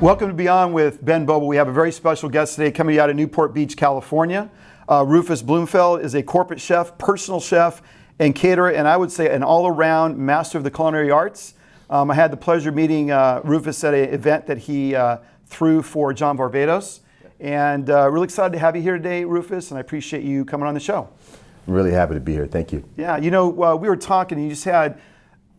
Welcome to Beyond with Ben Bobo. We have a very special guest today coming out of Newport Beach, California. Rufus Bloomfield is a corporate chef, personal chef, and caterer, and I would say an all-around master of the culinary arts. I had the pleasure of meeting Rufus at an event that he threw for John Varvatos, and really excited to have you here today, Rufus, and I appreciate you coming on the show. I'm really happy to be here. Thank you. Yeah, you know, we were talking, and you just had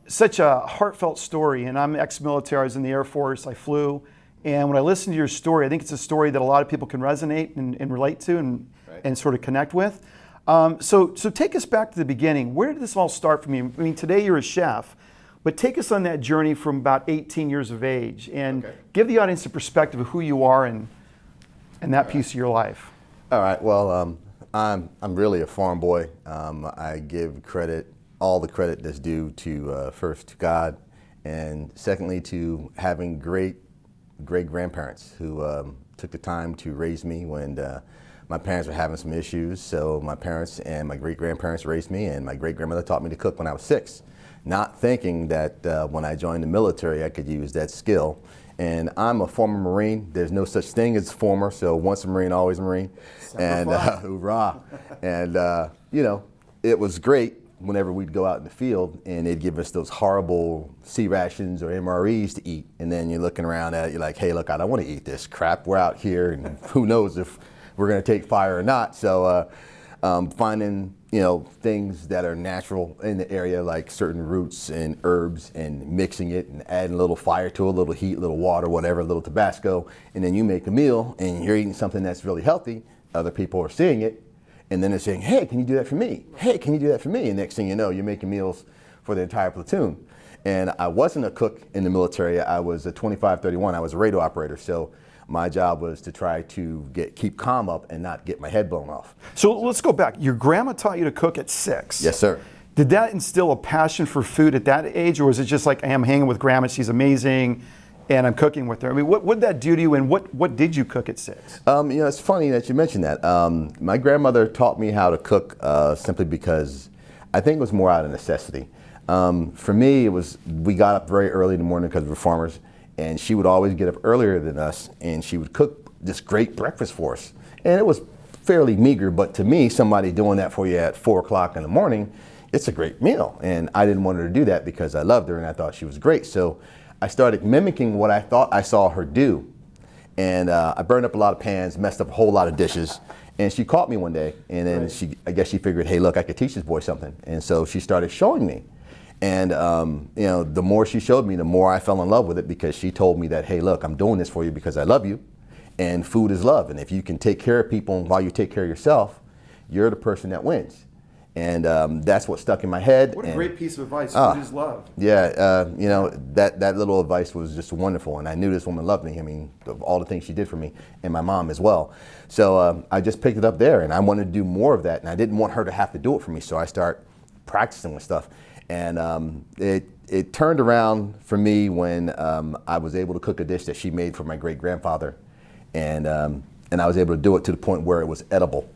such a heartfelt story, and I'm ex-military. I was in the Air Force. I flew. And when I listen to your story, I think it's a story that a lot of people can resonate and relate to and sort of connect with. So take us back to the beginning. Where did this all start for you? I mean, today you're a chef, but take us on that journey from about 18 years of age and give the audience a perspective of who you are and that piece of your life. All right. Well, I'm really a farm boy. I give all the credit that's due to first to God, and secondly to having great grandparents who took the time to raise me when my parents were having some issues. So my parents and my great grandparents raised me, and my great grandmother taught me to cook when I was 6, not thinking that when I joined the military I could use that skill. And I'm a former Marine. There's no such thing as former, so once a Marine, always a Marine. And hoorah! And you know, it was great whenever we'd go out in the field and they'd give us those horrible C rations or MREs to eat, and then you're looking around at it, you're like, hey, look, I don't want to eat this crap. We're out here, and who knows if we're going to take fire or not. So finding things that are natural in the area, like certain roots and herbs, and mixing it and adding a little fire to it, a little heat, a little water, whatever, a little Tabasco, and then you make a meal and you're eating something that's really healthy. Other people are seeing it, and then they're saying, hey, can you do that for me? Hey, can you do that for me? And next thing you know, you're making meals for the entire platoon. And I wasn't a cook in the military. I was a 2531. I was a radio operator. So my job was to try to keep calm up and not get my head blown off. So let's go back. Your grandma taught you to cook at 6. Yes, sir. Did that instill a passion for food at that age, or was it just like, hey, I'm hanging with grandma, she's amazing, and I'm cooking with her? I mean, what did that do to you, and what did you cook at 6? It's funny that you mentioned that. My grandmother taught me how to cook simply because I think it was more out of necessity. For me, we got up very early in the morning because we were farmers, and she would always get up earlier than us, and she would cook this great breakfast for us. And it was fairly meager, but to me, somebody doing that for you at 4 o'clock in the morning, it's a great meal. And I didn't want her to do that because I loved her and I thought she was great. So I started mimicking what I thought I saw her do. And I burned up a lot of pans, messed up a whole lot of dishes. And she caught me one day, and then I guess she figured, hey, look, I could teach this boy something. And so she started showing me. And the more she showed me, the more I fell in love with it, because she told me that, hey, look, I'm doing this for you because I love you. And food is love. And if you can take care of people while you take care of yourself, you're the person that wins. And that's what stuck in my head. What a great piece of advice. Food is love. Yeah, that little advice was just wonderful. And I knew this woman loved me. I mean, of all the things she did for me, and my mom as well. So I just picked it up there, and I wanted to do more of that. And I didn't want her to have to do it for me. So I started practicing with stuff. And it turned around for me when I was able to cook a dish that she made for my great-grandfather. And I was able to do it to the point where it was edible.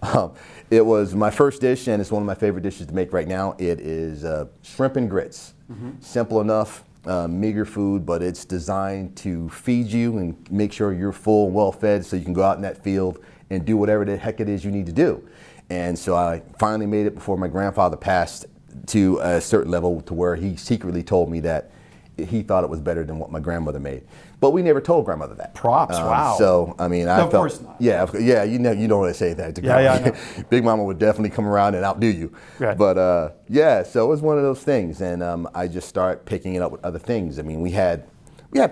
It was my first dish, and it's one of my favorite dishes to make right now. It is shrimp and grits. Simple enough, meager food, but it's designed to feed you and make sure you're full and well fed so you can go out in that field and do whatever the heck it is you need to do. And so I finally made it before my grandfather passed to a certain level, to where he secretly told me that he thought it was better than what my grandmother made. But we never told grandmother that. Props, wow. So, I mean, I felt... Of course not. Yeah, you don't want to say that to grandma. Yeah, I know. Big Mama would definitely come around and outdo you. Right. But, yeah, so it was one of those things. And I just started picking it up with other things. I mean, we had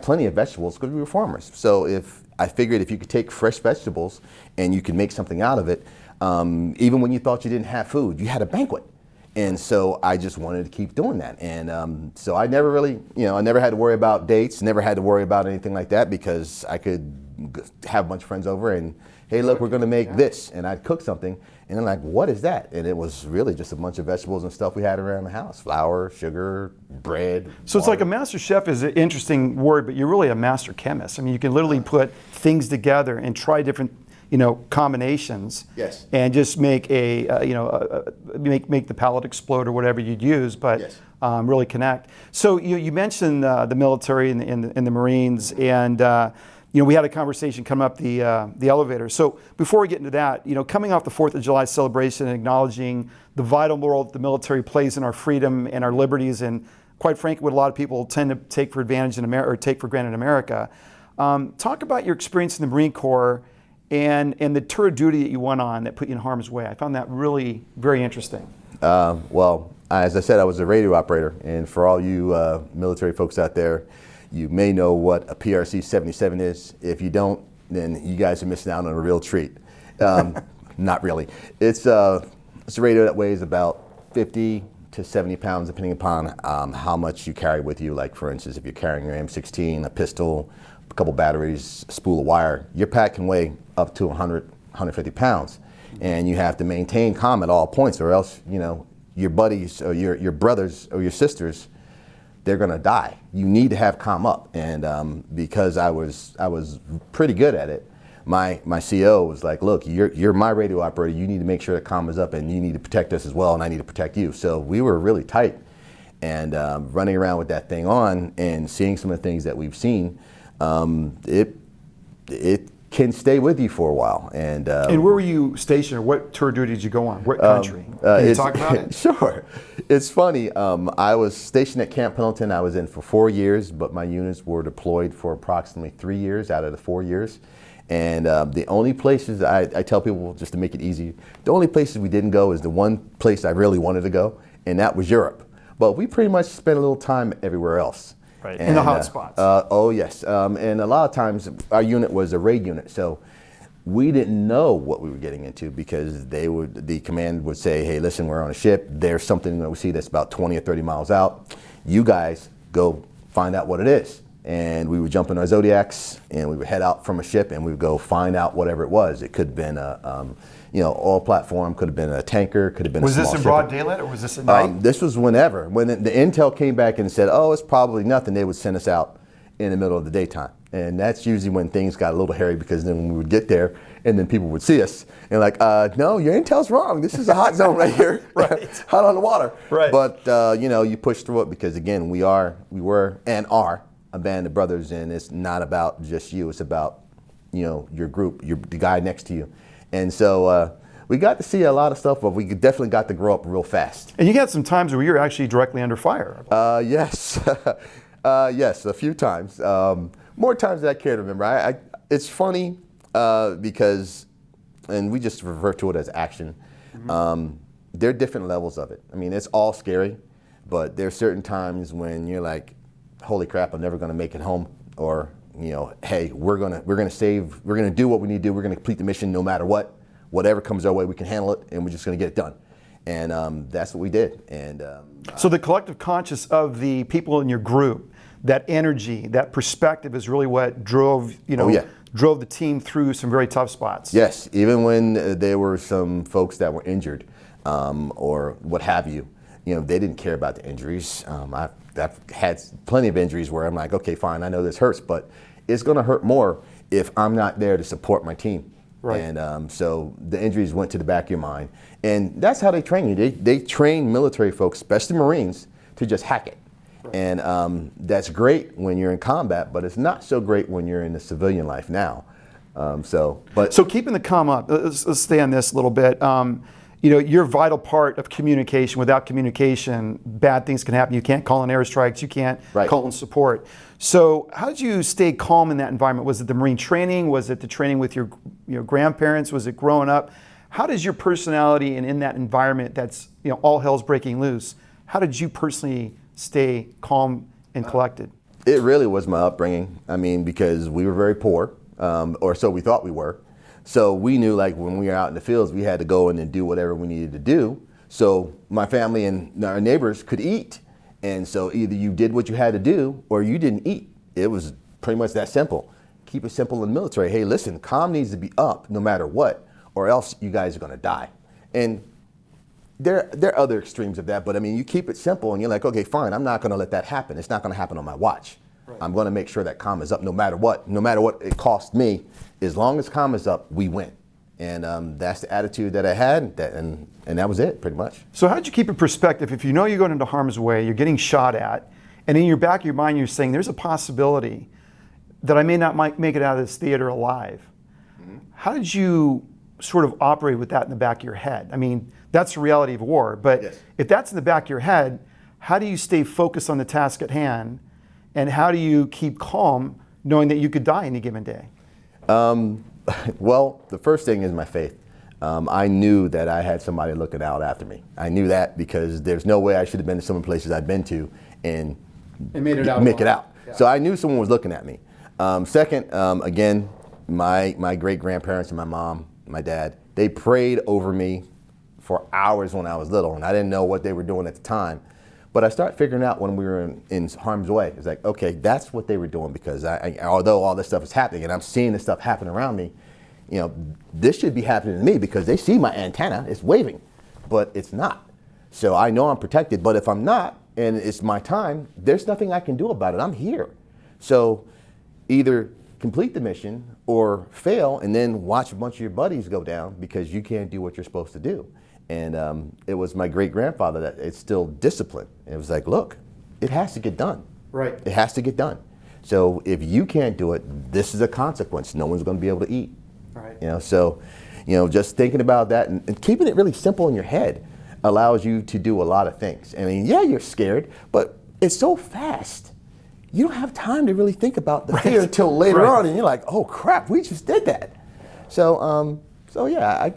plenty of vegetables because we were farmers. So I figured if you could take fresh vegetables and you could make something out of it, even when you thought you didn't have food, you had a banquet. And so I just wanted to keep doing that. And so I never really, I never had to worry about dates, never had to worry about anything like that, because I could have a bunch of friends over and, hey, look, we're going to make this. And I'd cook something. And they're like, what is that? And it was really just a bunch of vegetables and stuff we had around the house. Flour, sugar, bread. So it's like a master chef is an interesting word, but you're really a master chemist. I mean, you can literally put things together and try different combinations, yes, and just make make the palate explode or whatever you'd use, but yes, really connect. So you mentioned the military and the Marines, and we had a conversation come up the elevator. So before we get into that, coming off the 4th of July celebration and acknowledging the vital role that the military plays in our freedom and our liberties, and quite frankly, what a lot of people tend to take for advantage in America or take for granted in America. Talk about your experience in the Marine Corps and the tour of duty that you went on that put you in harm's way. I found that really very interesting. Well, as I said, I was a radio operator, and for all you military folks out there, you may know what a PRC-77 is. If you don't, then you guys are missing out on a real treat. Not really. It's a radio that weighs about 50 to 70 pounds, depending upon how much you carry with you. Like, for instance, if you're carrying your M16, a pistol, a couple batteries, a spool of wire, your pack can weigh up to 100, 150 pounds. And you have to maintain calm at all points, or else, your buddies or your brothers or your sisters, they're gonna die. You need to have calm up. And because I was pretty good at it, my CO was like, look, you're my radio operator. You need to make sure that calm is up, and you need to protect us as well, and I need to protect you. So we were really tight. And running around with that thing on and seeing some of the things that we've seen, it can stay with you for a while. And where were you stationed, or what tour duty did you go on? What country? Can you talk about it? Sure. It's funny. I was stationed at Camp Pendleton. I was in for 4 years, but my units were deployed for approximately 3 years out of the 4 years. And the only places, I tell people, just to make it easy, the only places we didn't go is the one place I really wanted to go, and that was Europe. But we pretty much spent a little time everywhere else. Right. In the hot spots. Oh, yes. And a lot of times our unit was a raid unit, so we didn't know what we were getting into, because the command would say, hey, listen, we're on a ship. There's something that we see that's about 20 or 30 miles out. You guys go find out what it is. And we would jump in our Zodiacs, and we would head out from a ship, and we would go find out whatever it was. It could have been a oil platform, could have been a tanker, could have been a small ship. Was this in broad daylight, or was this at night? This was whenever. When the intel came back and said, oh, it's probably nothing, they would send us out in the middle of the daytime. And that's usually when things got a little hairy, because then when we would get there, and then people would see us, and like, no, your intel's wrong. This is a hot zone right here. Right. Hot on the water. Right. But, you push through it, because, again, we were and are a band of brothers, and it's not about just you. It's about, your group, the guy next to you. And so we got to see a lot of stuff, but we definitely got to grow up real fast. And you had some times where you were actually directly under fire. Yes. Yes, a few times. More times than I care to remember. It's funny because, and we just refer to it as action. Mm-hmm. There are different levels of it. I mean, it's all scary, but there are certain times when you're like, holy crap, I'm never going to make it home, or hey, we're gonna do what we need to do. We're gonna complete the mission no matter what. Whatever comes our way, we can handle it, and we're just gonna get it done. And that's what we did. And so the collective conscious of the people in your group, that energy, that perspective, is really what drove drove the team through some very tough spots. Yes, even when there were some folks that were injured or what have you, they didn't care about the injuries. I've had plenty of injuries where I'm like, okay, fine, I know this hurts, but it's going to hurt more if I'm not there to support my team. Right. And so the injuries went to the back of your mind. And that's how they train you. They train military folks, especially Marines, to just hack it. Right. And that's great when you're in combat, but it's not so great when you're in the civilian life now. So keeping the calm up, let's stay on this a little bit. You're a vital part of communication. Without communication, bad things can happen. You can't call in airstrikes. You can't call in support. So how did you stay calm in that environment? Was it the Marine training? Was it the training with your grandparents? Was it growing up? How does your personality, and in that environment that's all hell's breaking loose, how did you personally stay calm and collected? It really was my upbringing. I mean, because we were very poor, or so we thought we were. So we knew, like, when we were out in the fields, we had to go in and do whatever we needed to do, so my family and our neighbors could eat. And so either you did what you had to do, or you didn't eat. It was pretty much that simple. Keep it simple in the military. Hey, listen, calm needs to be up no matter what, or else you guys are going to die. And there are other extremes of that, but I mean, you keep it simple, and you're like, okay, fine, I'm not going to let that happen. It's not going to happen on my watch. Right. I'm going to make sure that calm is up no matter what it costs me. As long as calm is up, we win. And that's the attitude that I had, and that was it, pretty much. So how did you keep a perspective? If you're going into harm's way, you're getting shot at, and in your back of your mind, you're saying there's a possibility that I may not make it out of this theater alive. How did you sort of operate with that in the back of your head? I mean, that's the reality of war, but Yes. if that's in the back of your head, how do you stay focused on the task at hand, and how do you keep calm knowing that you could die any given day? Well, the first thing is my faith. I knew that I had somebody looking out after me. I knew that because there's no way I should have been to some of the places I've been to and made it out. make it out. Yeah. So I knew someone was looking at me. Second, again, my great-grandparents and my mom, my dad, they prayed over me for hours when I was little, and I didn't know what they were doing at the time. But I started figuring out when we were in harm's way. It's like, okay, that's what they were doing, because although all this stuff is happening and I'm seeing this stuff happen around me, you know, this should be happening to me because they see my antenna, it's waving, but it's not. So I know I'm protected, but if I'm not, and it's my time, there's nothing I can do about it. I'm here. So either complete the mission or fail and then watch a bunch of your buddies go down because you can't do what you're supposed to do. And it was my great-grandfather that instilled discipline. It was like, look, it has to get done. Right. It has to get done. So if you can't do it, this is a consequence. No one's going to be able to eat. Right. You know, so, you know, just thinking about that and keeping it really simple in your head allows you to do a lot of things. I mean, yeah, you're scared, but it's so fast. You don't have time to really think about the fear until later on, and you're like, oh crap, we just did that. So, so yeah,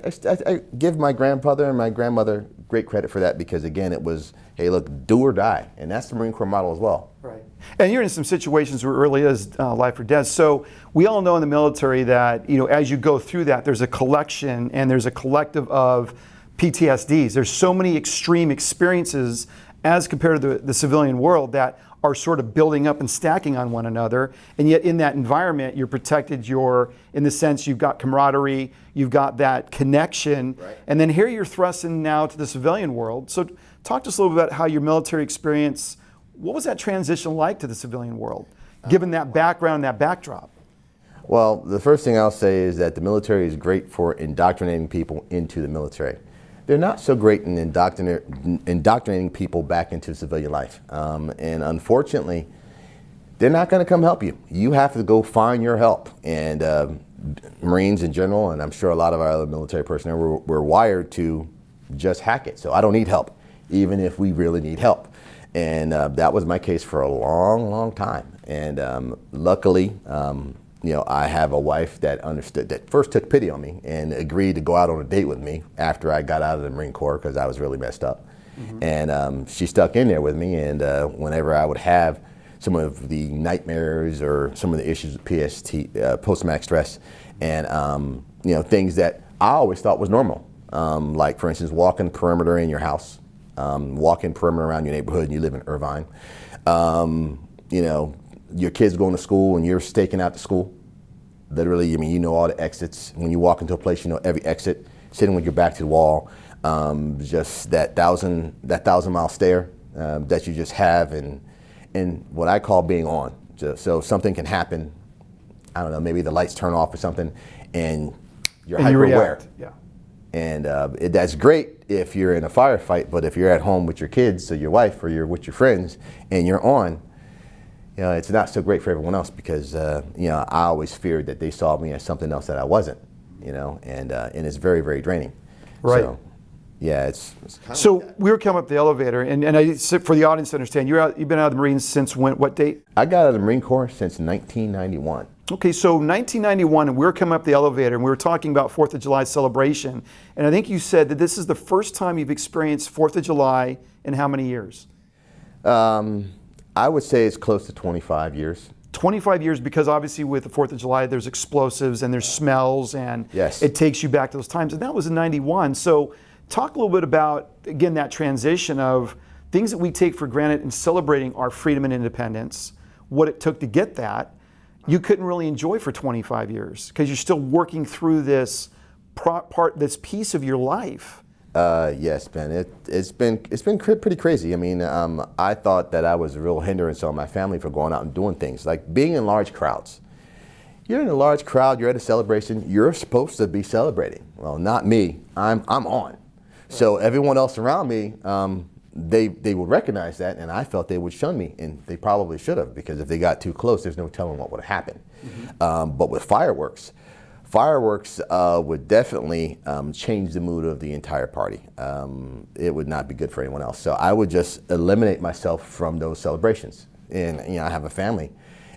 I give my grandfather and my grandmother great credit for that, because again, it was, hey, look, do or die, and that's the Marine Corps model as well. Right. And you're in some situations where it really is life or death. So we all know in the military that, you know, as you go through that, there's a collection and there's a collective of PTSDs. There's so many extreme experiences as compared to the civilian world that are sort of building up and stacking on one another. And yet in that environment, you're protected, in the sense you've got camaraderie, you've got that connection. Right. And then here you're thrusting now to the civilian world. So talk to us a little bit about how your military experience, what was that transition like to the civilian world, given that background, that backdrop? Well, the first thing I'll say is that the military is great for indoctrinating people into the military. They're not so great in indoctrinating people back into civilian life. And unfortunately, they're not going to come help you. You have to go find your help. And Marines in general, and I'm sure a lot of our other military personnel, we're wired to just hack it. So I don't need help, even if we really need help. And that was my case for a long, long time. And luckily, you know, I have a wife that understood, that first took pity on me and agreed to go out on a date with me after I got out of the Marine Corps, because I was really messed up. Mm-hmm. And she stuck in there with me, and whenever I would have some of the nightmares or some of the issues with PTSD, post-traumatic stress, and you know, things that I always thought was normal, like for instance, walking perimeter in your house, walking perimeter around your neighborhood, and you live in Irvine. You know, your kids going to school and you're staking out the school. Literally, I mean, you know all the exits. When you walk into a place, you know every exit, sitting with your back to the wall. Just that thousand mile stare that you just have, and what I call being on. So something can happen, I don't know, maybe the lights turn off or something, and you're hyper aware. Yeah. And that's great if you're in a firefight, but if you're at home with your kids or your wife, or you're with your friends and you're on, you know, it's not so great for everyone else, because you know, I always feared that they saw me as something else that I wasn't, you know, and it's very, very draining. Right. So, yeah, it's kind of so like that. we were coming up the elevator, and I, for the audience to understand, you've been out of the Marines since when? What date? I got out of the Marine Corps since 1991. Okay, so 1991, and we were coming up the elevator, and we were talking about 4th of July celebration, and I think you said that this is the first time you've experienced 4th of July in how many years? I would say it's close to 25 years. 25 years, because obviously with the 4th of July, there's explosives and there's smells, and yes, it takes you back to those times, and that was in 91. So talk a little bit about, again, that transition of things that we take for granted in celebrating our freedom and independence, what it took to get that, you couldn't really enjoy for 25 years, because you're still working through this this piece of your life. Yes, Ben. It's been pretty crazy. I mean, I thought that I was a real hindrance on my family for going out and doing things like being in large crowds. You're in a large crowd. You're at a celebration. You're supposed to be celebrating. Well, not me. I'm on. Right. So everyone else around me, they would recognize that, and I felt they would shun me, and they probably should have, because if they got too close, there's no telling what would have happened. But with fireworks would definitely change the mood of the entire party. It would not be good for anyone else. So I would just eliminate myself from those celebrations. And I have a family,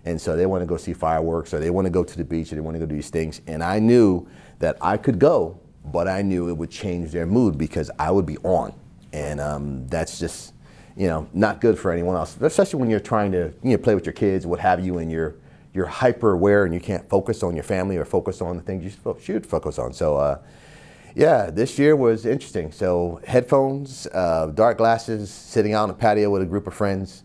and so they want to go see fireworks, or they want to go to the beach, or they want to go do these things. And I knew that I could go, but I knew it would change their mood because I would be on. And that's just, not good for anyone else, especially when you're trying to play with your kids, what have you, and you're hyper aware and you can't focus on your family or focus on the things you should focus on. So this year was interesting. So headphones, dark glasses, sitting out on the patio with a group of friends.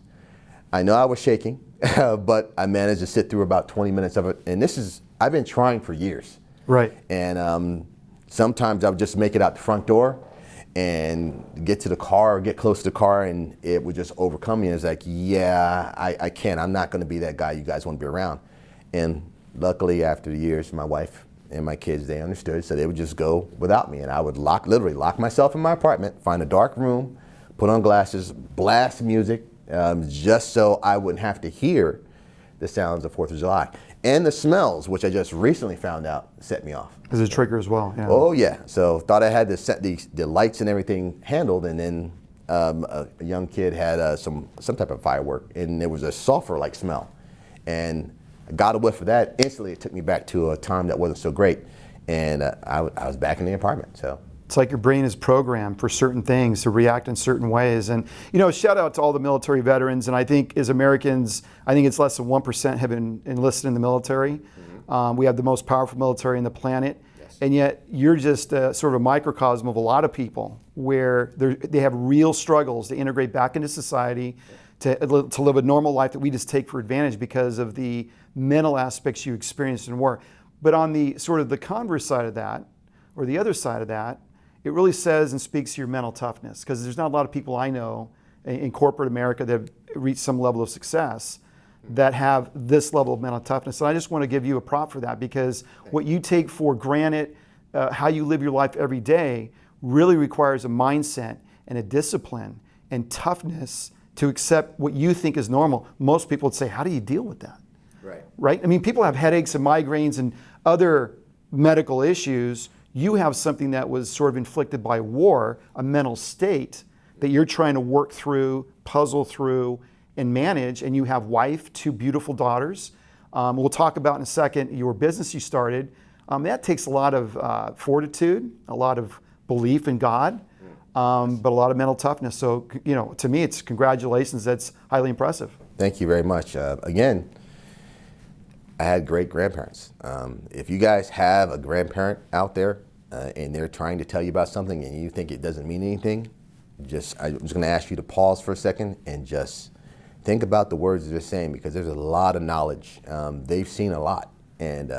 I know I was shaking, but I managed to sit through about 20 minutes of it. And I've been trying for years. Right. And sometimes I would just make it out the front door and get to the car, or get close to the car, and it would just overcome me. And it's like, I can't. I'm not going to be that guy you guys want to be around. And luckily, after the years, my wife and my kids, they understood, so they would just go without me. And I would literally lock myself in my apartment, find a dark room, put on glasses, blast music, just so I wouldn't have to hear the sounds of 4th of July. And the smells, which I just recently found out, set me off. As a trigger as well. Yeah. Oh yeah. So thought I had to set the lights and everything handled, and then a young kid had some type of firework, and there was a sulfur-like smell, and I got a whiff of that. Instantly, it took me back to a time that wasn't so great, and I was back in the apartment. So. It's like your brain is programmed for certain things to react in certain ways. And, shout out to all the military veterans. And I think as Americans, I think it's less than 1% have been enlisted in the military. We have the most powerful military on the planet. Yes. And yet you're just sort of a microcosm of a lot of people where they have real struggles to integrate back into society, to live a normal life that we just take for advantage because of the mental aspects you experienced in war. But on the sort of the converse side of that, or the other side of that, it really says and speaks to your mental toughness, because there's not a lot of people I know in corporate America that have reached some level of success that have this level of mental toughness. And I just want to give you a prop for that, because what you take for granted, how you live your life every day, really requires a mindset and a discipline and toughness to accept what you think is normal. Most people would say, how do you deal with that? Right? I mean, people have headaches and migraines and other medical issues. You have something that was sort of inflicted by war, a mental state that you're trying to work through, puzzle through, and manage. And you have wife, 2 beautiful daughters. We'll talk about in a second your business you started. That takes a lot of fortitude, a lot of belief in God, but a lot of mental toughness. So, to me, it's congratulations. That's highly impressive. Thank you very much. Again, I had great grandparents. If you guys have a grandparent out there and they're trying to tell you about something and you think it doesn't mean anything, I'm just going to ask you to pause for a second and just think about the words they're saying, because there's a lot of knowledge. They've seen a lot. And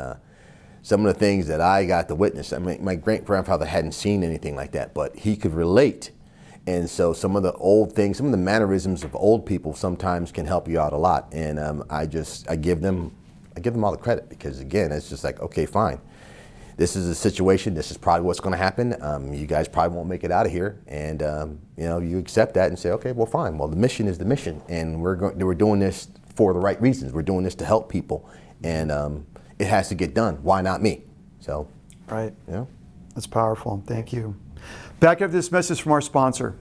some of the things that I got to witness, I mean, my great-grandfather hadn't seen anything like that, but he could relate. And so some of the old things, some of the mannerisms of old people sometimes can help you out a lot. And I give them all the credit, because again, it's just like, okay, fine. This is a situation. This is probably what's going to happen. You guys probably won't make it out of here, and you accept that and say, okay, well, fine. Well, the mission is the mission, and we're doing this for the right reasons. We're doing this to help people, and it has to get done. Why not me? So, right. That's powerful. Thank you. Back after this message from our sponsor.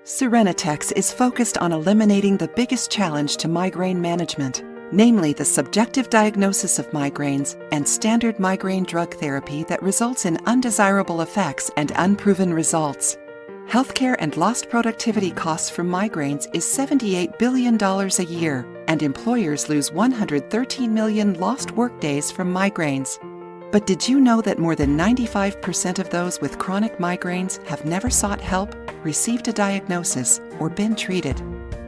Serenitex is focused on eliminating the biggest challenge to migraine management, namely the subjective diagnosis of migraines and standard migraine drug therapy that results in undesirable effects and unproven results. Healthcare and lost productivity costs from migraines is $78 billion a year, and employers lose 113 million lost workdays from migraines. But did you know that more than 95% of those with chronic migraines have never sought help, received a diagnosis, or been treated?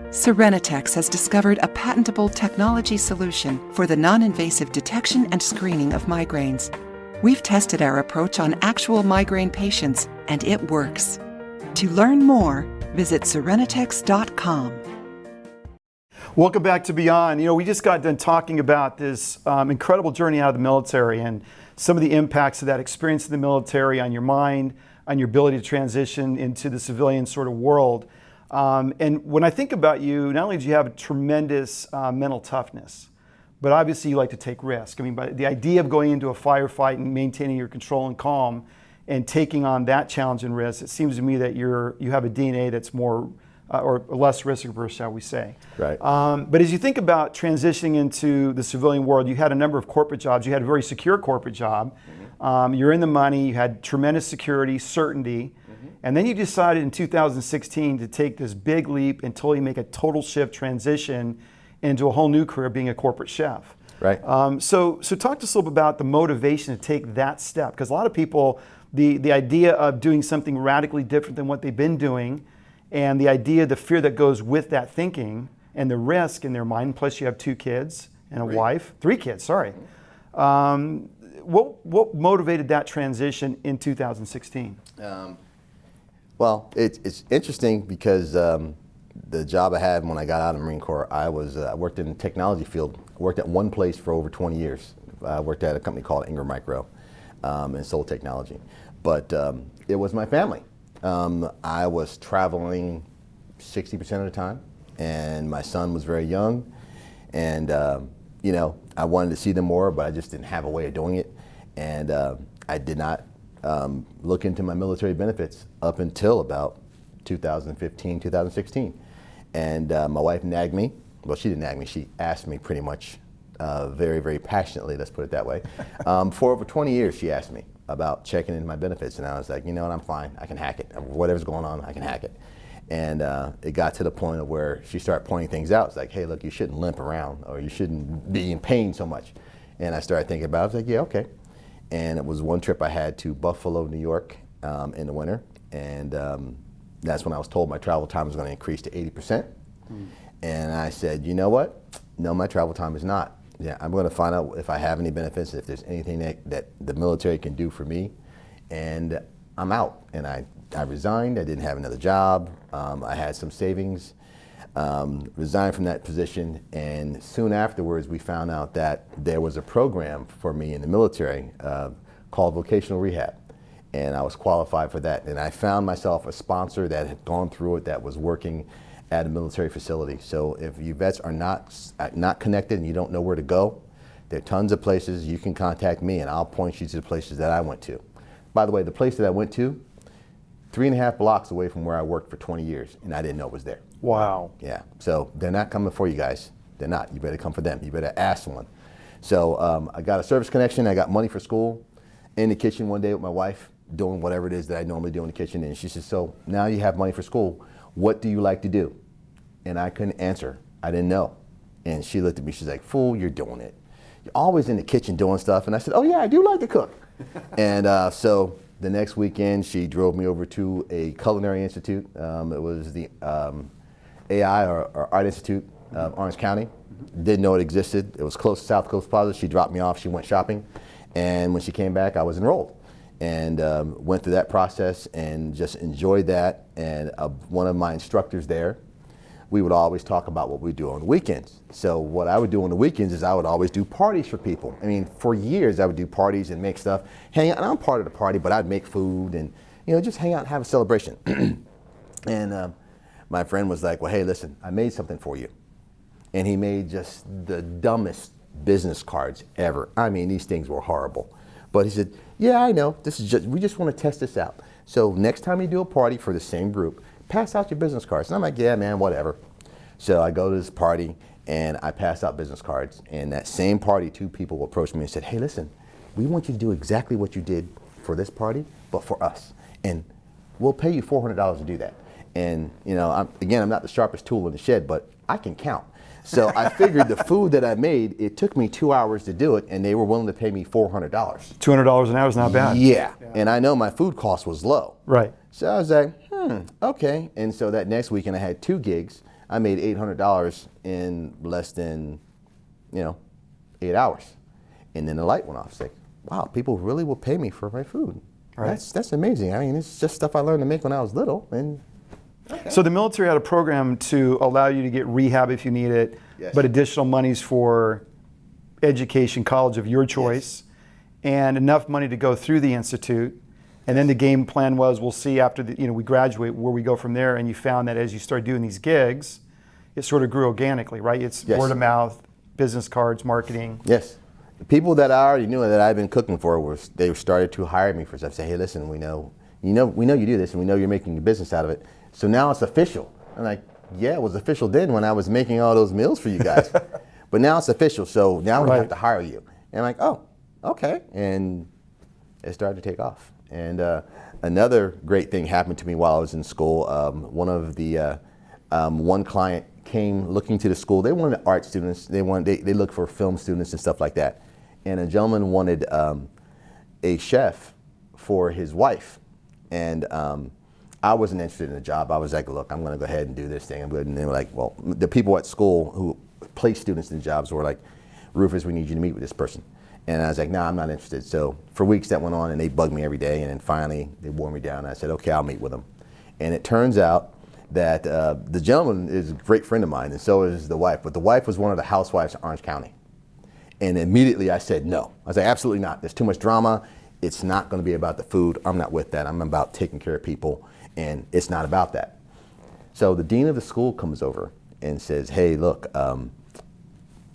Serenitex has discovered a patentable technology solution for the non-invasive detection and screening of migraines. We've tested our approach on actual migraine patients, and it works. To learn more, visit serenitex.com. Welcome back to Beyond. We just got done talking about this incredible journey out of the military and some of the impacts of that experience in the military on your mind, on your ability to transition into the civilian sort of world. And when I think about you, not only do you have a tremendous mental toughness, but obviously you like to take risk. I mean, by the idea of going into a firefight and maintaining your control and calm and taking on that challenge and risk, it seems to me that you have a DNA that's more or less risk averse, shall we say. Right. But as you think about transitioning into the civilian world, you had a number of corporate jobs. You had a very secure corporate job. You're in the money. You had tremendous security, certainty. And then you decided in 2016 to take this big leap and totally make a total shift transition into a whole new career, being a corporate chef. Right. So talk to us a little bit about the motivation to take that step, because a lot of people, the idea of doing something radically different than what they've been doing, and the idea, the fear that goes with that thinking, and the risk in their mind. Plus, you have 2 kids and a wife, 3 kids. Sorry. What motivated that transition in 2016? Well, it's interesting because the job I had when I got out of the Marine Corps, I worked in the technology field. I worked at one place for over 20 years. I worked at a company called Ingram Micro and sold technology. But it was my family. I was traveling 60% of the time, and my son was very young. And, I wanted to see them more, but I just didn't have a way of doing it. And I did not look into my military benefits up until about 2015, 2016. And my wife nagged me. Well, she didn't nag me. She asked me pretty much very, very passionately, let's put it that way. For over 20 years, she asked me about checking into my benefits. And I was like, you know what, I'm fine. I can hack it. Whatever's going on, I can hack it. And it got to the point of where she started pointing things out. It's like, hey, look, you shouldn't limp around, or you shouldn't be in pain so much. And I started thinking about it. I was like, yeah, okay. And it was one trip I had to Buffalo, New York in the winter. And that's when I was told my travel time was going to increase to 80%. And I said, you know what? No, my travel time is not. Yeah, I'm going to find out if I have any benefits, if there's anything that the military can do for me. And I'm out. And I resigned. I didn't have another job. I had some savings. Resigned from that position, and soon afterwards we found out that there was a program for me in the military called vocational rehab, and I was qualified for that. And I found myself a sponsor that had gone through it, that was working at a military facility. So if you vets are not connected and you don't know where to go, there are tons of places you can contact me, and I'll point you to the places that I went to. By the way, the place that I went to, 3.5 blocks away from where I worked for 20 years, and I didn't know it was there. Wow. Yeah, so they're not coming for you guys. They're not. You better come for them. You better ask someone. So I got a service connection. I got money for school. In the kitchen one day with my wife, doing whatever it is that I normally do in the kitchen. And she said, so now you have money for school. What do you like to do? And I couldn't answer. I didn't know. And she looked at me. She's like, fool, you're doing it. You're always in the kitchen doing stuff. And I said, oh, yeah, I do like to cook. And so the next weekend, she drove me over to a culinary institute. It was the AI or Art Institute of Orange County. Didn't know it existed. It was close to South Coast Plaza. She dropped me off. She went shopping. And when she came back, I was enrolled. And went through that process and just enjoyed that. And one of my instructors there, we would always talk about what we do on the weekends. So what I would do on the weekends is I would always do parties for people. I mean, for years I would do parties and make stuff, hang out, and I'm part of the party, but I'd make food and, just hang out and have a celebration. And my friend was like, well, hey, listen, I made something for you. And he made just the dumbest business cards ever. I mean, these things were horrible. But he said, yeah, I know, we just want to test this out. So next time you do a party for the same group, pass out your business cards. And I'm like, yeah, man, whatever. So I go to this party and I pass out business cards. And that same party, 2 people approached me and said, hey, listen, we want you to do exactly what you did for this party, but for us. And we'll pay you $400 to do that. And, I'm not the sharpest tool in the shed, but I can count. So I figured the food that I made, it took me 2 hours to do it, and they were willing to pay me $400. $200 an hour is not bad. Yeah. And I know my food cost was low. Right. So I was like, okay. And so that next weekend I had 2 gigs. I made $800 in less than, 8 hours. And then the light went off. It's like, wow, people really will pay me for my food. Right. That's amazing. I mean, it's just stuff I learned to make when I was little. And okay. So the military had a program to allow you to get rehab if you need it, yes, but additional monies for education, college of your choice, yes, and enough money to go through the institute And then the game plan was, we'll see after we graduate where we go from there. And you found that as you started doing these gigs, it sort of grew organically, right? It's Yes. word of mouth, business cards, marketing. Yes. The people that I already knew that I've been cooking for they started to hire me for stuff. Say, hey, listen, we know you do this, and we know you're making a business out of it. So now it's official. I'm like, yeah, it was official then when I was making all those meals for you guys. But now it's official, so now we have to hire you. And I'm like, oh, okay. And it started to take off. And another great thing happened to me while I was in school. One client came looking to the school. They wanted art students. They look for film students and stuff like that. And a gentleman wanted a chef for his wife. And I wasn't interested in the job. I was like, look, I'm going to go ahead and do this thing. I'm good. And they were like, well, the people at school who place students in jobs were like, Rufus, we need you to meet with this person. And I was like, nah, I'm not interested. So for weeks that went on, and they bugged me every day. And then finally, they wore me down. And I said, okay, I'll meet with them. And it turns out that the gentleman is a great friend of mine, and so is the wife. But the wife was one of the housewives of Orange County. And immediately I said no. I was like, absolutely not. There's too much drama. It's not going to be about the food. I'm not with that. I'm about taking care of people, and it's not about that. So the dean of the school comes over and says, hey, look,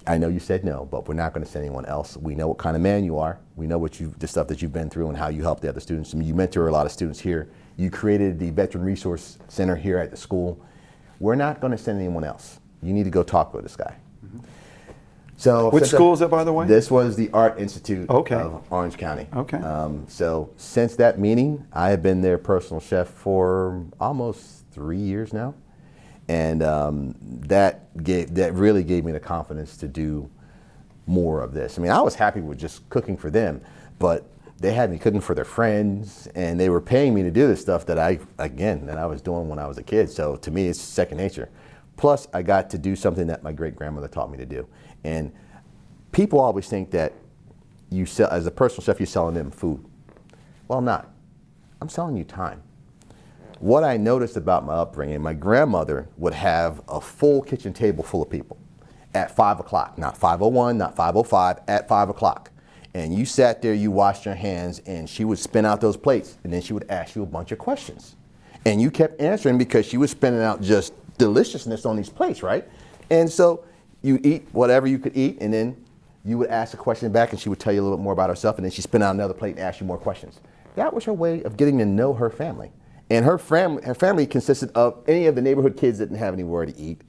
I know you said no, but we're not going to send anyone else. We know what kind of man you are. We know the stuff that you've been through and how you help the other students. I mean, you mentor a lot of students here. You created the Veteran Resource Center here at the school. We're not going to send anyone else. You need to go talk with this guy. Mm-hmm. So, which school is that, by the way? This was the Art Institute of Orange County. Okay. So since that meeting, I have been their personal chef for almost 3 years now. And that really gave me the confidence to do more of this. I mean, I was happy with just cooking for them, but they had me cooking for their friends, and they were paying me to do this stuff that I was doing when I was a kid. So to me, it's second nature. Plus, I got to do something that my great-grandmother taught me to do. And people always think that you sell, as a personal chef, you're selling them food. Well, I'm not. I'm selling you time. What I noticed about my upbringing, my grandmother would have a full kitchen table full of people at 5 o'clock, not 5:01, not 5:05, at 5 o'clock. And you sat there, you washed your hands, and she would spin out those plates, and then she would ask you a bunch of questions. And you kept answering because she was spinning out just deliciousness on these plates, right? And so you eat whatever you could eat, and then you would ask a question back, and she would tell you a little bit more about herself, and then she'd spin out another plate and ask you more questions. That was her way of getting to know her family. And her family consisted of any of the neighborhood kids that didn't have anywhere to eat,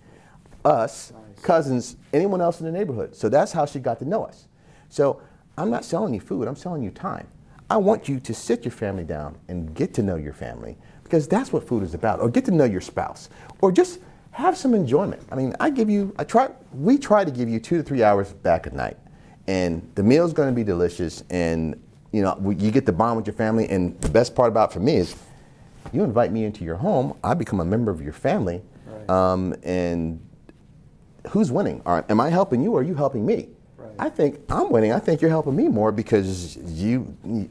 us, cousins, anyone else in the neighborhood. So that's how she got to know us. So I'm not selling you food, I'm selling you time. I want you to sit your family down and get to know your family, because that's what food is about. Or get to know your spouse, or just have some enjoyment. I mean, we try to give you 2 to 3 hours back at night, and the meal's going to be delicious, and you get to bond with your family. And the best part about it for me is, you invite me into your home, I become a member of your family, right. And who's winning? Am I helping you, or are you helping me? Right. I think I'm winning. I think you're helping me more, because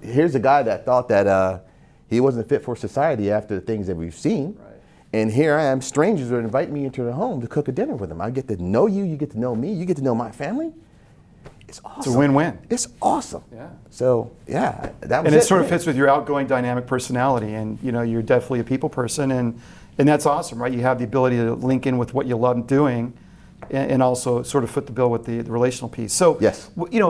here's a guy that thought that he wasn't fit for society after the things that we've seen. Right. And here I am, strangers would invite me into their home to cook a dinner with them. I get to know you, you get to know me, you get to know my family. It's awesome. It's a win-win. It's awesome. Yeah. So yeah, that was it sort of fits with your outgoing, dynamic personality, and you're definitely a people person, and that's awesome, right? You have the ability to link in with what you love doing, and also sort of foot the bill with the relational piece. So yes,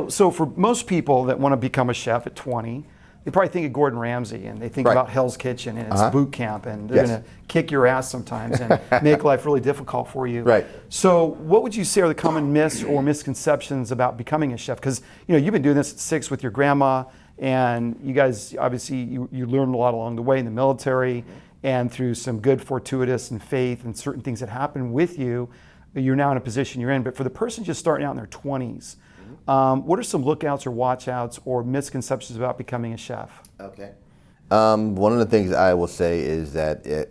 so for most people that want to become a chef at 20, they probably think of Gordon Ramsay, and they think right. about Hell's Kitchen, and it's boot camp, and they're going to kick your ass sometimes and make life really difficult for you. Right. So what would you say are the common myths or misconceptions about becoming a chef? Because you've been doing this at 6 with your grandma, and you guys obviously you learned a lot along the way in the military, and through some good fortuitous and faith and certain things that happened with you, you're now in a position you're in. But for the person just starting out in their 20s, what are some lookouts or watchouts or misconceptions about becoming a chef? Okay. One of the things I will say is that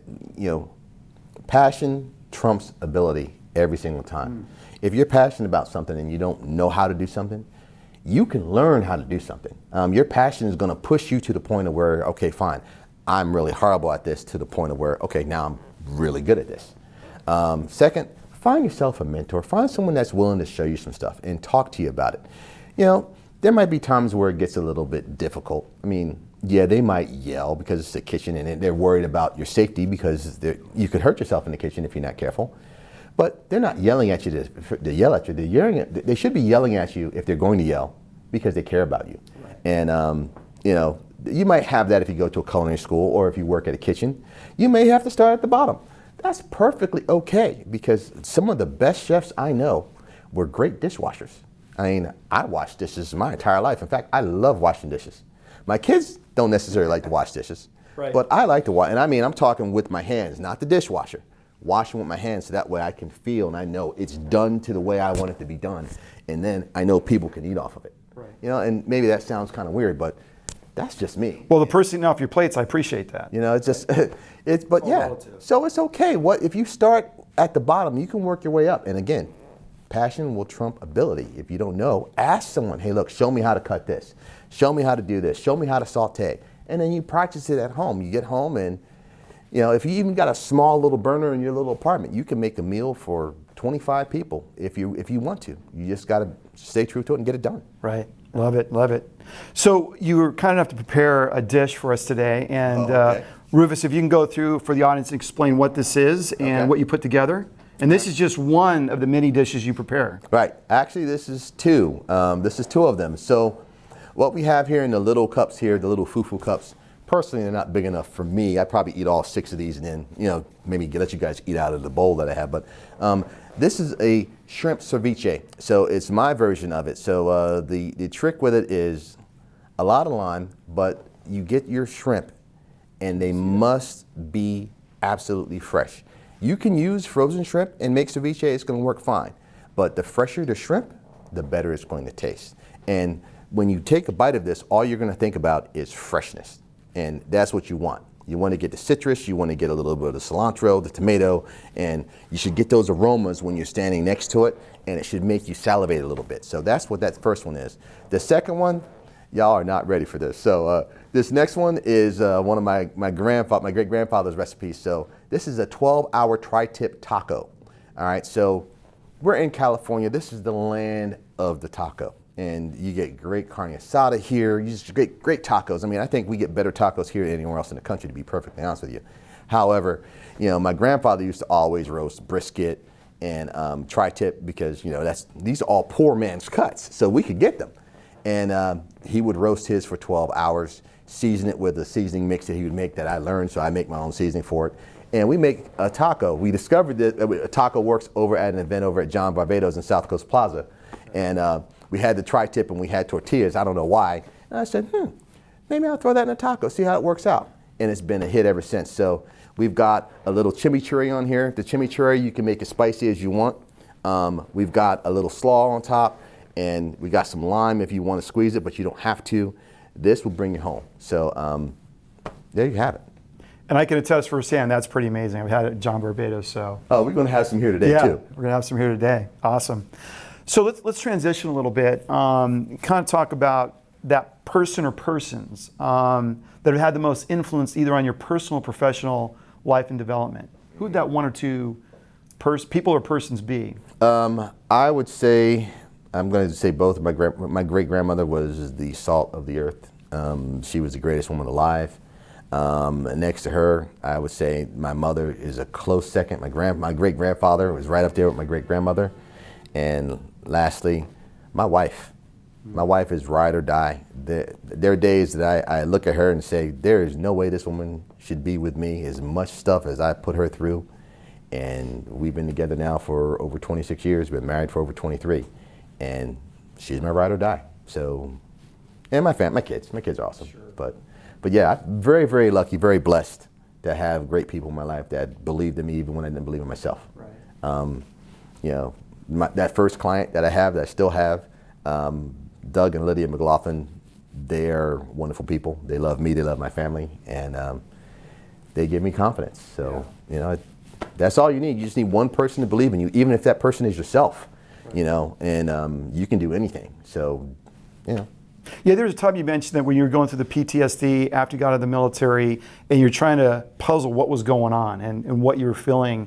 passion trumps ability every single time. If you're passionate about something and you don't know how to do something, you can learn how to do something. Your passion is going to push you to the point of where, okay, fine, I'm really horrible at this, to the point of where, okay, now I'm really good at this. Second, find yourself a mentor. Find someone that's willing to show you some stuff and talk to you about it. There might be times where it gets a little bit difficult. I mean, Yeah, they might yell because it's a kitchen and they're worried about your safety because you could hurt yourself in the kitchen if you're not careful. But they're not yelling at you to yell at you. They should be yelling at you if they're going to yell because they care about you. Right. And you might have that if you go to a culinary school or if you work at a kitchen. You may have to start at the bottom. That's perfectly okay because some of the best chefs I know were great dishwashers. I mean, I wash dishes my entire life. In fact, I love washing dishes. My kids don't necessarily like to wash dishes, right. But I like to wash. And I mean, I'm talking with my hands, not the dishwasher. Washing with my hands so that way I can feel and I know it's done to the way I want it to be done. And then I know people can eat off of it. Right. And maybe that sounds kind of weird, but that's just me. Well, the person eating off your plates, I appreciate that. It's just, but yeah. Relative. So it's okay. If you start at the bottom, you can work your way up. And again, passion will trump ability. If you don't know, ask someone, hey, look, show me how to cut this. Show me how to do this. Show me how to saute. And then you practice it at home. You get home and, if you even got a small little burner in your little apartment, you can make a meal for 25 people if you want to. You just got to stay true to it and get it done. Right. Love it. Love it. So you were kind enough to prepare a dish for us today. And okay. Rufus, if you can go through for the audience and explain what this is and what you put together. And this is just one of the many dishes you prepare. Right. Actually, this is two. This is two of them. So what we have here in the little cups here, the little fufu cups, personally, they're not big enough for me. I probably eat all 6 of these and then, maybe let you guys eat out of the bowl that I have. But this is a shrimp ceviche. So it's my version of it. So the trick with it is a lot of lime, but you get your shrimp and they must be absolutely fresh. You can use frozen shrimp and make ceviche, it's going to work fine. But the fresher the shrimp, the better it's going to taste. And when you take a bite of this, all you're going to think about is freshness. And that's what you want. You want to get the citrus, you want to get a little bit of the cilantro, the tomato, and you should get those aromas when you're standing next to it, and it should make you salivate a little bit. So that's what that first one is. The second one, y'all are not ready for this. So this next one is one of my great-grandfather's recipes. So this is a 12-hour tri-tip taco. All right, so we're in California. This is the land of the taco. And you get great carne asada here, you just great tacos. I mean, I think we get better tacos here than anywhere else in the country, to be perfectly honest with you. However, my grandfather used to always roast brisket and tri-tip because, these are all poor man's cuts, so we could get them. And he would roast his for 12 hours, season it with a seasoning mix that he would make that I learned, so I make my own seasoning for it. And we make a taco. We discovered that a taco works over at an event over at John Barbados in South Coast Plaza. And we had the tri-tip and we had tortillas. I don't know why. And I said, maybe I'll throw that in a taco, see how it works out. And it's been a hit ever since. So we've got a little chimichurri on here. The chimichurri, you can make as spicy as you want. We've got a little slaw on top, and we got some lime if you want to squeeze it, but you don't have to. This will bring you home. So there you have it. And I can attest firsthand, that's pretty amazing. I've had it at John Barbados, so. Oh, we're going to have some here today, too. We're going to have some here today. Awesome. So let's transition a little bit, kind of talk about that person or persons that have had the most influence either on your personal or professional life and development. Who would that one or two people or persons be? I would say, I'm going to say both. My great-grandmother was the salt of the earth. She was the greatest woman alive. Next to her, I would say my mother is a close second. My great-grandfather was right up there with my great-grandmother. And lastly, my wife. My wife is ride or die. There are days that I look at her and say, there is no way this woman should be with me, as much stuff as I put her through. And we've been together now for over 26 years, been married for over 23. And she's my ride or die. So, and my kids are awesome. Sure. But yeah, I'm very, very lucky, very blessed to have great people in my life that believed in me even when I didn't believe in myself. Right. That first client that I still have, Doug and Lydia McLaughlin, they're wonderful people. They love me, they love my family, and they give me confidence. So, that's all you need. You just need one person to believe in you, even if that person is yourself, and you can do anything. So, Yeah, there was a time you mentioned that when you were going through the PTSD after you got out of the military and you're trying to puzzle what was going on and what you were feeling,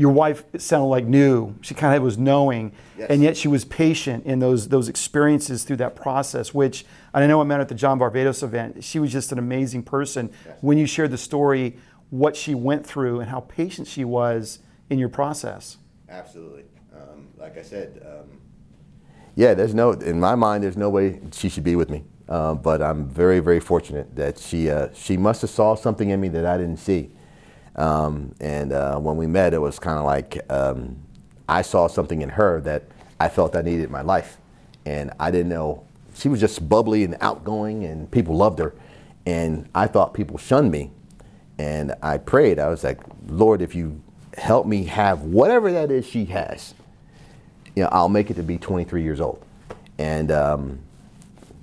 your wife, it sounded like, knew. She kind of was knowing, Yes. and yet she was patient in those experiences through that process, which I know I met at the John Barbados event. She was just an amazing person. Yes. When you shared the story, what she went through and how patient she was in your process. Absolutely. Like I said, yeah, in my mind, there's no way she should be with me. But I'm very, very fortunate that she must have saw something in me that I didn't see. And when we met, it was kind of like I saw something in her that I felt I needed in my life. And I didn't know. She was just bubbly and outgoing, and people loved her. And I thought people shunned me. And I prayed. I was like, Lord, if you help me have whatever that is she has, I'll make it to be 23 years old. And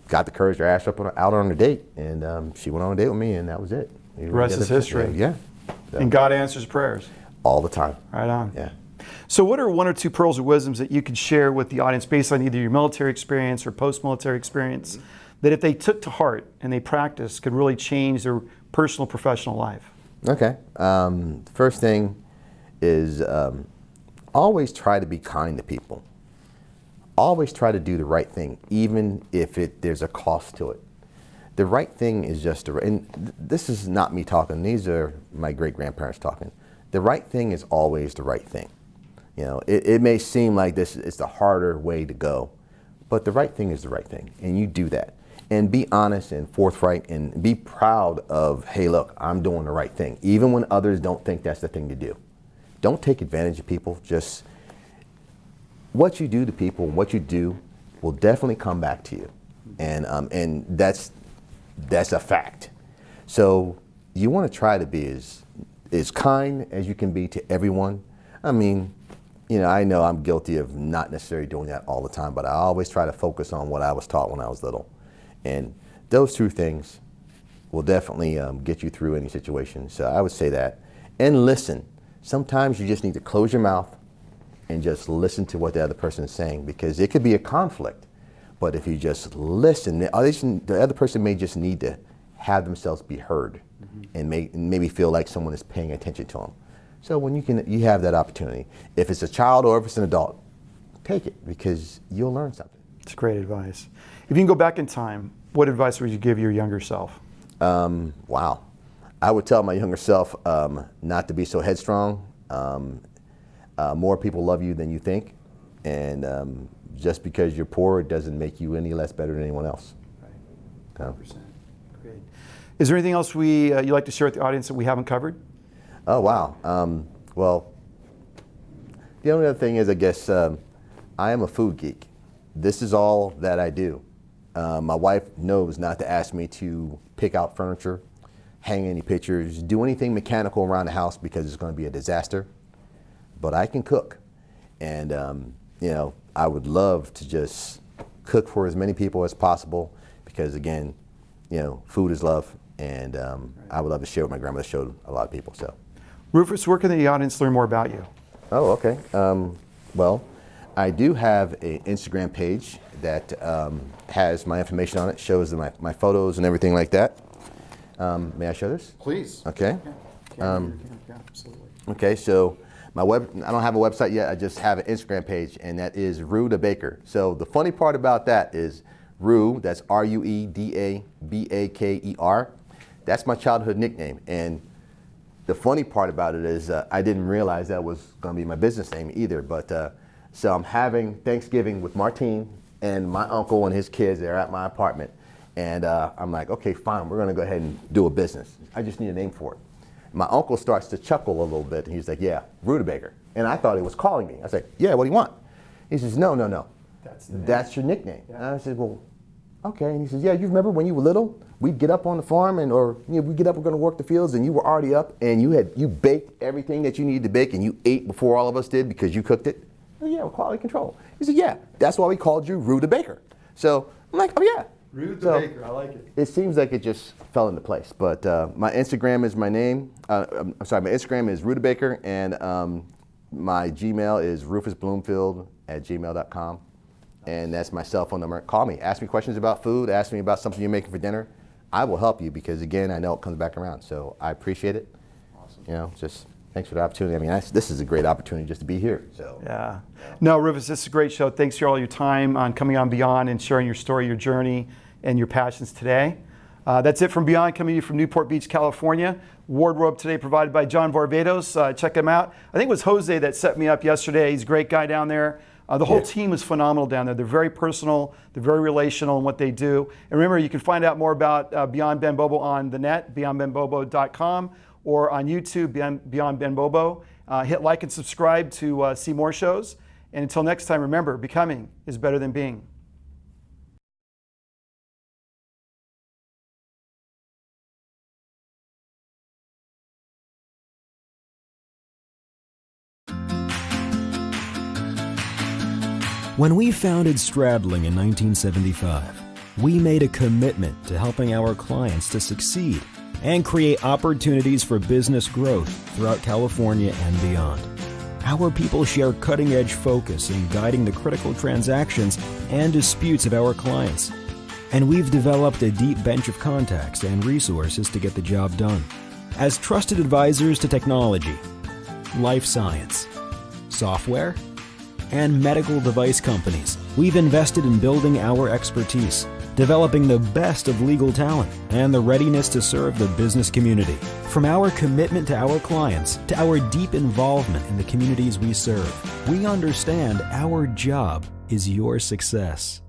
got the courage to ask her out on a date. And she went on a date with me, and that was it. The rest is history. Yeah. And God answers prayers. All the time. Right on. Yeah. So what are one or two pearls of wisdoms that you could share with the audience based on either your military experience or post-military experience that if they took to heart and they practiced could really change their personal, professional life? Okay. First thing is always try to be kind to people. Always try to do the right thing, even if there's a cost to it. The right thing is just and this is not me talking. These are my great-grandparents talking. The right thing is always the right thing. It may seem like this is the harder way to go, but the right thing is the right thing, and you do that. And be honest and forthright and be proud of, hey, look, I'm doing the right thing, even when others don't think that's the thing to do. Don't take advantage of people. Just what you do to people and what you do will definitely come back to you. And that's a fact. So you want to try to be as kind as you can be to everyone. I mean, I know I'm guilty of not necessarily doing that all the time, but I always try to focus on what I was taught when I was little. And those two things will definitely get you through any situation. So I would say that. And listen. Sometimes you just need to close your mouth and just listen to what the other person is saying, because it could be a conflict. But if you just listen, the other person may just need to have themselves be heard and maybe feel like someone is paying attention to them. So when you have that opportunity, if it's a child or if it's an adult, take it, because you'll learn something. It's great advice. If you can go back in time, what advice would you give your younger self? Wow. I would tell my younger self not to be so headstrong. More people love you than you think. And just because you're poor, it doesn't make you any less better than anyone else. Right. 100%. Great. Is there anything else you'd like to share with the audience that we haven't covered? Oh, wow. Well, the only other thing is, I guess, I am a food geek. This is all that I do. My wife knows not to ask me to pick out furniture, hang any pictures, do anything mechanical around the house, because it's going to be a disaster. But I can cook. And, I would love to just cook for as many people as possible, because, again, food is love. And I would love to share what my grandmother showed a lot of people. So, Rufus, where can the audience learn more about you? Oh, okay. Well, I do have an Instagram page that has my information on it, shows my photos and everything like that. May I show this? Please. Okay. Yeah, absolutely. Okay, so I don't have a website yet. I just have an Instagram page, and that is Rue the Baker. So the funny part about that is Rue, that's RUEDABAKER. That's my childhood nickname. And the funny part about it is I didn't realize that was going to be my business name either. But so I'm having Thanksgiving with Martine and my uncle and his kids. They're at my apartment. And I'm like, okay, fine, we're going to go ahead and do a business. I just need a name for it. My uncle starts to chuckle a little bit. And he's like, yeah, Rutabaker. And I thought he was calling me. I was like, yeah, what do you want? He says, no. That's your nickname. Yeah. And I said, well, okay. And he says, yeah, you remember when you were little, we'd get up on the farm we'd get up, we're going to work the fields, and you were already up and you baked everything that you needed to bake, and you ate before all of us did because you cooked it? Said, yeah, well, quality control. He said, yeah, that's why we called you Rutabaker. So I'm like, oh yeah. Rutabaker, I like it. It seems like it just fell into place. But my Instagram is my name. My Instagram is Rutabaker, and my Gmail is rufusbloomfield@gmail.com. And that's my cell phone number. Call me. Ask me questions about food. Ask me about something you're making for dinner. I will help you, because, again, I know it comes back around. So I appreciate it. Awesome. Just Thanks for the opportunity. I mean, this is a great opportunity just to be here. So. Yeah. No, Rufus, this is a great show. Thanks for all your time on coming on Beyond and sharing your story, your journey, and your passions today. That's it from Beyond, coming to you from Newport Beach, California. Wardrobe today provided by John Varvatos. Check him out. I think it was Jose that set me up yesterday. He's a great guy down there. The whole team is phenomenal down there. They're very personal. They're very relational in what they do. And remember, you can find out more about Beyond Ben Bobo on the net, beyondbenbobo.com, or on YouTube, Beyond Ben Bobo. Hit like and subscribe to see more shows. And until next time, remember, becoming is better than being. When we founded Stradling in 1975, we made a commitment to helping our clients to succeed and create opportunities for business growth throughout California and beyond. Our people share cutting-edge focus in guiding the critical transactions and disputes of our clients. And we've developed a deep bench of contacts and resources to get the job done. As trusted advisors to technology, life science, software, and medical device companies, we've invested in building our expertise, developing the best of legal talent, and the readiness to serve the business community. From our commitment to our clients to our deep involvement in the communities we serve, we understand our job is your success.